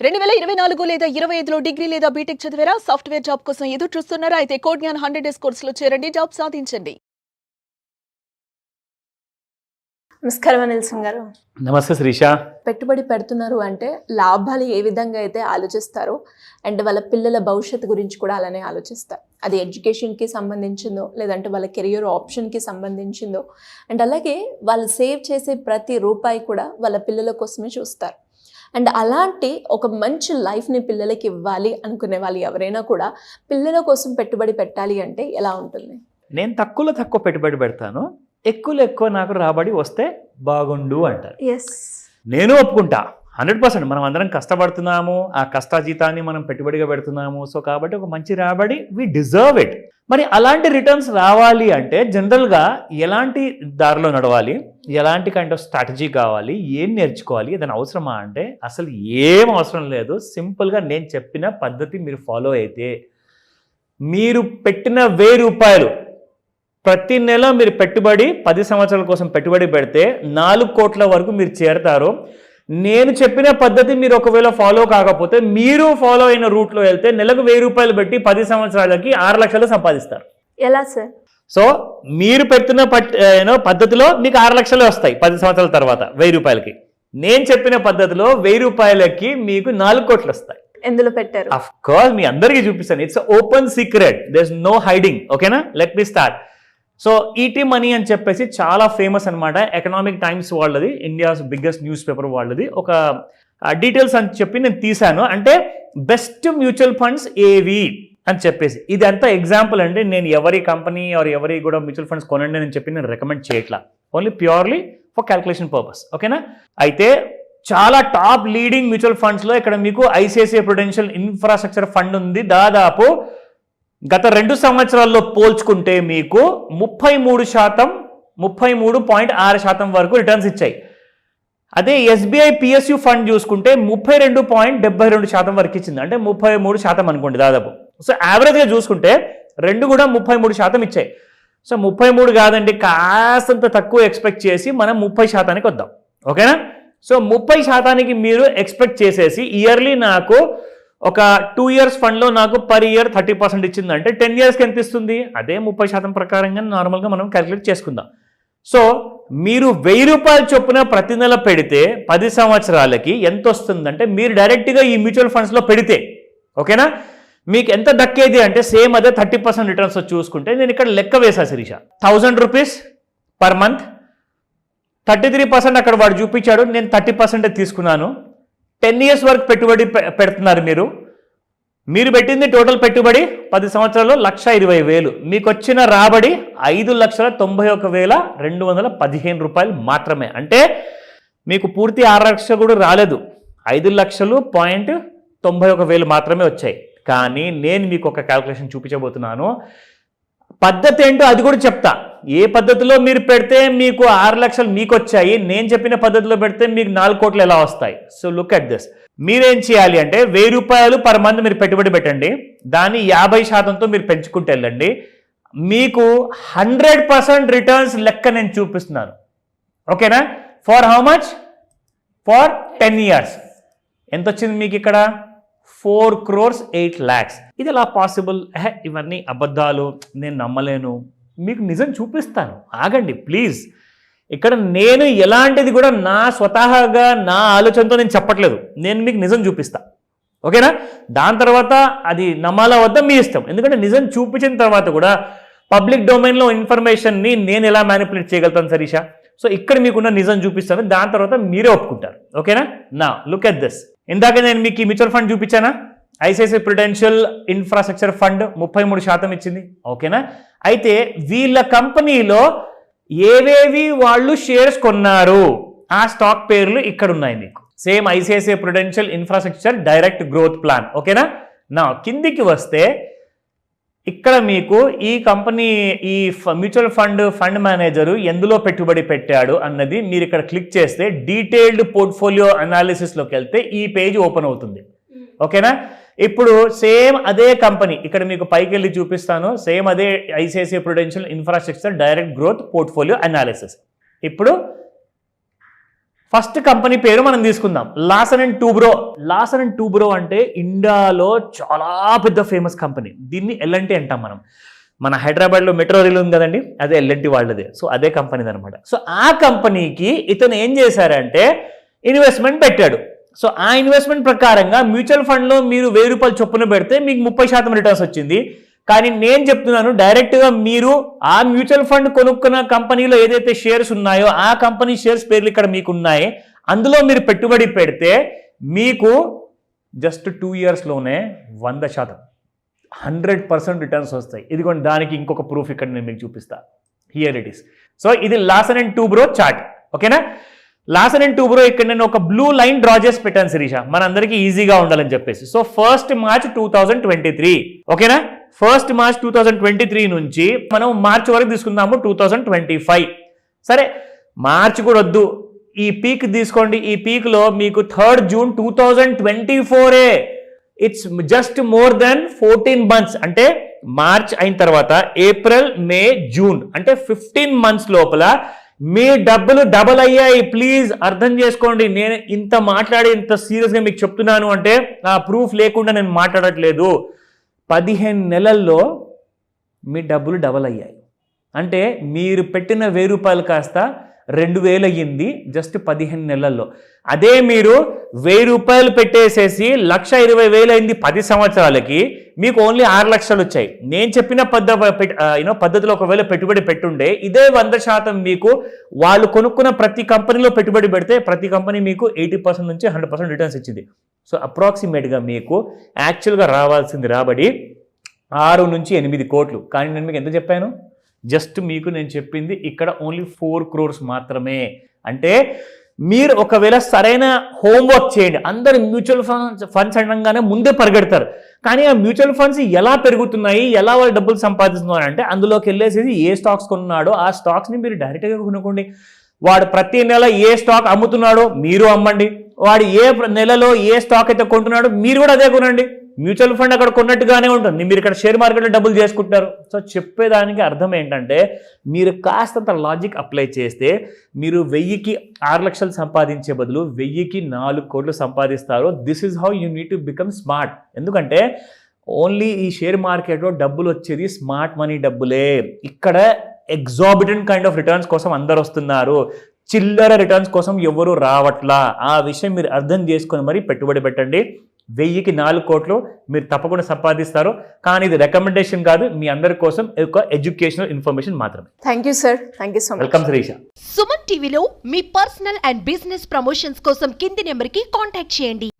2024 లేదా 25లో డిగ్రీ లేదా బీటెక్ చదివారా? సాఫ్ట్వేర్ జాబ్ కోసం ఎదురు చూస్తున్నారా? అయితే కోడ్ జ్ఞాన్ 100 డేస్ కోర్సులో చేరండి, జాబ్ సాధించండి. నమస్కారం అనిల్ సింగ్ గారు. నమస్తే శ్రీష. పెట్టుబడి పెడుతున్నారు అంటే లాభాలు ఏ విధంగా అయితే ఆలోచిస్తారో అండ్ వాళ్ళ పిల్లల భవిష్యత్తు గురించి కూడా అలానే ఆలోచిస్తారు. అది ఎడ్యుకేషన్కి సంబంధించిందో లేదంటే వాళ్ళ కెరియర్ ఆప్షన్కి సంబంధించిందో అండ్ అలాగే వాళ్ళు సేవ్ చేసే ప్రతి రూపాయి కూడా వాళ్ళ పిల్లల కోసమే చూస్తారు. అండ్ అలాంటి ఒక మంచి లైఫ్ని పిల్లలకి ఇవ్వాలి అనుకునే వాళ్ళు ఎవరైనా కూడా పిల్లల కోసం పెట్టుబడి పెట్టాలి అంటే ఎలా ఉంటుంది? నేను తక్కువ పెట్టుబడి పెడతాను, ఎక్కువ నాకు రాబడి వస్తే బాగుండు అంటారు. ఎస్, నేను ఒప్పుకుంటా 100%. మనం అందరం కష్టపడుతున్నాము, ఆ కష్టాజీతాన్ని మనం పెట్టుబడిగా పెడుతున్నాము. సో కాబట్టి ఒక మంచి రాబడి, వి డిజర్వ్ ఇట్. మరి అలాంటి రిటర్న్స్ రావాలి అంటే జనరల్గా ఎలాంటి దారిలో నడవాలి, ఎలాంటి కైండ్ ఆఫ్ స్ట్రాటజీ కావాలి, ఏం నేర్చుకోవాలి, ఏదైనా అవసరమా అంటే అసలు ఏం అవసరం లేదు. సింపుల్గా నేను చెప్పిన పద్ధతి మీరు ఫాలో అయితే మీరు పెట్టిన 1000 రూపాయలు ప్రతి నెల మీరు పెట్టుబడి 10 సంవత్సరాల కోసం పెట్టుబడి పెడితే 4 కోట్ల వరకు మీరు చేరతారు. నేను చెప్పిన పద్ధతి మీరు ఒకవేళ ఫాలో కాకపోతే మీరు ఫాలో అయిన రూట్లో వెళ్తే నెలకు 1000 రూపాయలు పెట్టి 10 సంవత్సరాలకి 6 లక్షలు సంపాదిస్తారు. ఎలా సార్? సో మీరు పెడుతున్న పద్ధతిలో మీకు 6 లక్షలే వస్తాయి 10 సంవత్సరాల తర్వాత 1000 రూపాయలకి. నేను చెప్పిన పద్ధతిలో 1000 రూపాయలకి మీకు 4 కోట్లు వస్తాయి. ఎందులో పెట్టారు? అఫ్ కోర్స్ మీ అందరికీ చూపిస్తాను. It's open secret, there is no hiding. ఓకేనా, let me start. So ET money అని చెప్పేసి చాలా ఫేమస్ అనమాట. ఎకనామిక్ టైమ్స్ వాళ్ళది, ఇండియాస్ బిగ్గెస్ట్ న్యూస్ పేపర్ వాళ్ళది. ఒక డీటెయిల్స్ అని చెప్పి నేను తీశాను. అంటే బెస్ట్ మ్యూచువల్ ఫండ్స్ ఏవి అని చెప్పేసి ఇది అంతా ఎగ్జాంపుల్ అండి. నేను ఎవరి కంపెనీ ఆర్ ఎవరి కూడా మ్యూచువల్ ఫండ్స్ కొనండి అని చెప్పి నేను రికమెండ్ చేయట్లా, only purely for calculation purpose. ఓకేనా, అయితే చాలా టాప్ లీడింగ్ మ్యూచువల్ ఫండ్స్లో ఇక్కడ మీకు ఐసిఐసిఐ ప్రుడెన్షియల్ ఇన్ఫ్రాస్ట్రక్చర్ ఫండ్ ఉంది. దాదాపు గత 2 సంవత్సరాల్లో పోల్చుకుంటే మీకు 33.6% వరకు రిటర్న్స్ ఇచ్చాయి. అదే ఎస్బీఐ పిఎస్యు ఫండ్ చూసుకుంటే 32.72% వరకు ఇచ్చింది. అంటే 33% అనుకోండి దాదాపు. సో యావరేజ్గా చూసుకుంటే రెండు కూడా 33% ఇచ్చాయి. సో 33 కాదండి, కాస్తంత తక్కువ ఎక్స్పెక్ట్ చేసి మనం 30% వద్దాం. ఓకేనా, సో 30% మీరు ఎక్స్పెక్ట్ చేసేసి ఇయర్లీ నాకు ఒక 2 ఇయర్స్ ఫండ్లో నాకు పర్ ఇయర్ 30% ఇచ్చిందంటే 10 ఇయర్స్కి ఎంత ఇస్తుంది? అదే 30% ప్రకారంగా నార్మల్గా మనం క్యాలిక్యులేట్ చేసుకుందాం. సో మీరు 1000 రూపాయలు చొప్పున ప్రతి నెల పెడితే 10 సంవత్సరాలకి ఎంత వస్తుందంటే మీరు డైరెక్ట్గా ఈ మ్యూచువల్ ఫండ్స్లో పెడితే, ఓకేనా, మీకు ఎంత దక్కేది అంటే సేమ్ అదే 30% రిటర్న్స్ చూసుకుంటే నేను ఇక్కడ లెక్క వేసా శిరీష. 1000 రూపీస్ పర్ మంత్, 33% అక్కడ వాడు చూపించాడు, నేను 30% తీసుకున్నాను. 10 ఇయర్స్ వరకు పెట్టుబడి పెడుతున్నారు మీరు పెట్టింది టోటల్ పెట్టుబడి 10 సంవత్సరాల్లో 1,20,000. మీకు వచ్చిన రాబడి 5,91,215 రూపాయలు మాత్రమే. అంటే మీకు పూర్తి 6 లక్షలు కూడా రాలేదు, 5,91,000 మాత్రమే వచ్చాయి. కానీ నేను మీకు ఒక క్యాల్కులేషన్ చూపించబోతున్నాను. పద్ధతి ఏంటో అది కూడా చెప్తా. ఏ పద్ధతిలో మీరు పెడితే మీకు 6 లక్షలు మీకు వచ్చాయి, నేను చెప్పిన పద్ధతిలో పెడితే మీకు 4 కోట్లు ఎలా వస్తాయి. So look at this. మీరేం చేయాలి అంటే 1000 రూపాయలు పర్ మంత్ మీరు పెట్టుబడి పెట్టండి, దాన్ని 50%తో మీరు పెంచుకుంటూ వెళ్ళండి. మీకు 100% రిటర్న్స్ లెక్క నేను చూపిస్తున్నాను. ఓకేనా, for how much? For 10 years. ఎంత వచ్చింది మీకు ఇక్కడ? 4,08,00,000. ఇది ఎలా పాసిబుల్? ఇవన్నీ అబద్ధాలు, నేను నమ్మలేను. మీకు నిజం చూపిస్తాను, ఆగండి ప్లీజ్. ఇక్కడ నేను ఎలాంటిది కూడా నా స్వతహాగా నా ఆలోచనతో నేను చెప్పట్లేదు, నేను మీకు నిజం చూపిస్తా. ఓకేనా, దాని తర్వాత అది నమ్మాలా వద్దా మీ ఇష్టం. ఎందుకంటే నిజం చూపించిన తర్వాత కూడా పబ్లిక్ డొమైన్లో ఇన్ఫర్మేషన్ని నేను ఎలా మ్యానిపులేట్ చేయగలుగుతాను శరీష? సో ఇక్కడ మీకున్న నిజం చూపిస్తాను, దాని తర్వాత మీరే ఒప్పుకుంటారు. ఓకేనా, నా లుక్ ఎట్ దిస్. ఇందాక నేను మీకు ఈ మ్యూచువల్ ఫండ్ చూపించానా? ఐసిఐసిఐ ప్రుడెన్షియల్ ఇన్ఫ్రాస్ట్రక్చర్ ఫండ్ 33% ఇచ్చింది. ఓకేనా, అయితే వీళ్ళ కంపెనీలో ఏవేవి వాళ్ళు షేర్స్ కొన్నారు ఆ స్టాక్ పేర్లు ఇక్కడ ఉన్నాయి మీకు. Same ICICI prudential infrastructure direct growth plan. ఓకేనా, నా కిందికి వస్తే ఇక్కడ మీకు ఈ కంపెనీ, ఈ మ్యూచువల్ ఫండ్ మేనేజరు ఎందులో పెట్టుబడి పెట్టాడు అన్నది మీరు ఇక్కడ క్లిక్ చేస్తే డీటెయిల్డ్ పోర్ట్ఫోలియో అనాలిసిస్లోకి వెళ్తే ఈ పేజ్ ఓపెన్ అవుతుంది. ఓకేనా, ఇప్పుడు సేమ్ అదే కంపెనీ ఇక్కడ మీకు పైకి వెళ్ళి చూపిస్తాను. సేమ్ అదే ICICI prudential infrastructure direct growth portfolio analysis. ఇప్పుడు ఫస్ట్ కంపెనీ పేరు మనం తీసుకుందాం, Lawson and Toubro. Lawson and Toubro అంటే ఇండియాలో చాలా పెద్ద ఫేమస్ కంపెనీ. దీన్ని ఎల్ఎన్టీ అంటాం మనం. మన హైదరాబాద్లో మెట్రో రైల్ ఉంది కదండి, అదే ఎల్ఎన్టీ వాళ్ళదే. సో అదే కంపెనీది అనమాట. సో ఆ కంపెనీకి ఇతను ఏం చేశారంటే ఇన్వెస్ట్మెంట్ పెట్టాడు. సో ఆ ఇన్వెస్ట్మెంట్ ప్రకారంగా మ్యూచువల్ ఫండ్లో మీరు 1000 రూపాయలు చొప్పున పెడితే మీకు 30% రిటర్న్స్ వచ్చింది. కానీ నేను చెప్తున్నాను, డైరెక్ట్గా మీరు ఆ మ్యూచువల్ ఫండ్ కొనుక్కున్న కంపెనీలో ఏదైతే షేర్స్ ఉన్నాయో ఆ కంపెనీ షేర్స్ పేర్లు ఇక్కడ మీకు ఉన్నాయి, అందులో మీరు పెట్టుబడి పెడితే మీకు జస్ట్ 2 ఇయర్స్లోనే 100%, 100% రిటర్న్స్ వస్తాయి. ఇదిగోండి, దానికి ఇంకొక ప్రూఫ్ ఇక్కడ నేను మీకు చూపిస్తా. Here it is. సో ఇది లాసన్ అండ్ టూబ్రో చార్ట్. ఓకేనా? లాసన్ అండ్ టూబ్రో ఇక్కడ నేను ఒక బ్లూ లైన్ డ్రా చేసి పెట్టాను శిరీష, మనందరికీ ఈజీగా ఉండాలని చెప్పేసి. So 1 March 2023. ఓకేనా? 1 మార్చ్ 2023 నుంచి మనం మార్చ్ వరకు తీసుకుందాము 2025. సరే, మార్చ్ కూడా వద్దు, ఈ పీక్ తీసుకోండి. ఈ పీక్లో మీకు 3rd June 2024. It's just more than 14 months. అంటే మార్చ్ అయిన తర్వాత ఏప్రిల్, మే, జూన్ అంటే 15 months లోపల మీ డబ్బులు డబల్ అయ్యాయి. ప్లీజ్ అర్థం చేసుకోండి. నేను ఇంత మాట్లాడి ఇంత సీరియస్గా మీకు చెప్తున్నాను అంటే నా ప్రూఫ్ లేకుండా నేను మాట్లాడట్లేదు. 15 నెలల్లో మీ డబ్బులు డబల్ అయ్యాయి. అంటే మీరు పెట్టిన 1000 రూపాయలు కాస్త 2000 అయ్యింది జస్ట్ 15 నెలల్లో. అదే మీరు 1000 రూపాయలు పెట్టేసేసి 1,20,000 అయింది 10 సంవత్సరాలకి, మీకు ఓన్లీ 6 లక్షలు వచ్చాయి. నేను చెప్పిన పద్ధతిలో ఒకవేళ పెట్టుబడి పెట్టుండే ఇదే 100% మీకు వాళ్ళు కొనుక్కున్న ప్రతి కంపెనీలో పెట్టుబడి పెడితే ప్రతి కంపెనీ మీకు 80% నుంచి 100% రిటర్న్స్ ఇచ్చింది. సో అప్రాక్సిమేట్గా మీకు యాక్చువల్గా రావాల్సింది రాబడి 6 నుంచి 8 కోట్లు. కానీ నేను మీకు ఎంత చెప్పాను? జస్ట్ మీకు నేను చెప్పింది ఇక్కడ ఓన్లీ 4 crores మాత్రమే. అంటే మీరు ఒకవేళ సరైన హోంవర్క్ చేయండి. అందరు మ్యూచువల్ ఫండ్స్ అనగానే ముందే పరిగెడతారు. కానీ ఆ మ్యూచువల్ ఫండ్స్ ఎలా పెరుగుతున్నాయి, ఎలా వాళ్ళు డబ్బులు సంపాదిస్తున్నారు అంటే అందులోకి వెళ్ళేసి ఏ స్టాక్స్ కొన్నాడో ఆ స్టాక్స్ని మీరు డైరెక్ట్గా కొనుక్కోండి. వాడు ప్రతి నెల ఏ స్టాక్ అమ్ముతున్నాడో మీరు అమ్మండి. వాడు ఏ నెలలో ఏ స్టాక్ అయితే కొంటున్నాడో మీరు కూడా అదే కొనండి. మ్యూచువల్ ఫండ్ అక్కడ కొన్నట్టుగానే ఉంటుంది, మీరు ఇక్కడ షేర్ మార్కెట్లో డబ్బులు చేసుకుంటారు. సో చెప్పేదానికి అర్థం ఏంటంటే మీరు కాస్తంత లాజిక్ అప్లై చేస్తే మీరు 1000కి 6 లక్షలు సంపాదించే బదులు 1000కి 4 కోట్లు సంపాదిస్తారు. This is how you need to become smart. ఎందుకంటే ఓన్లీ ఈ షేర్ మార్కెట్లో డబ్బులు వచ్చేది స్మార్ట్ మనీ డబ్బులే. ఇక్కడ ఎగ్జాబిటెంట్ కైండ్ ఆఫ్ రిటర్న్స్ కోసం అందరు వస్తున్నారు, చిల్లర రిటర్న్స్ కోసం ఎవరు రావట్లా. ఆ విషయం మీరు అర్థం చేసుకొని మరి పెట్టుబడి పెట్టండి. 1000కి 4 కోట్లు మీరు తప్పకుండా సంపాదిస్తారు. కానీ ఇది రికమెండేషన్ కాదు, మీ అందరి కోసం ఒక ఎడ్యుకేషనల్ ఇన్ఫర్మేషన్ మాత్రమే. Thank you sir. Thank you so much. Welcome Shirisha. Suman టీవీలో మీ పర్సనల్ అండ్ బిజినెస్ ప్రమోషన్స్ కోసం కింది నెంబర్కి కాంటాక్ట్ చేయండి.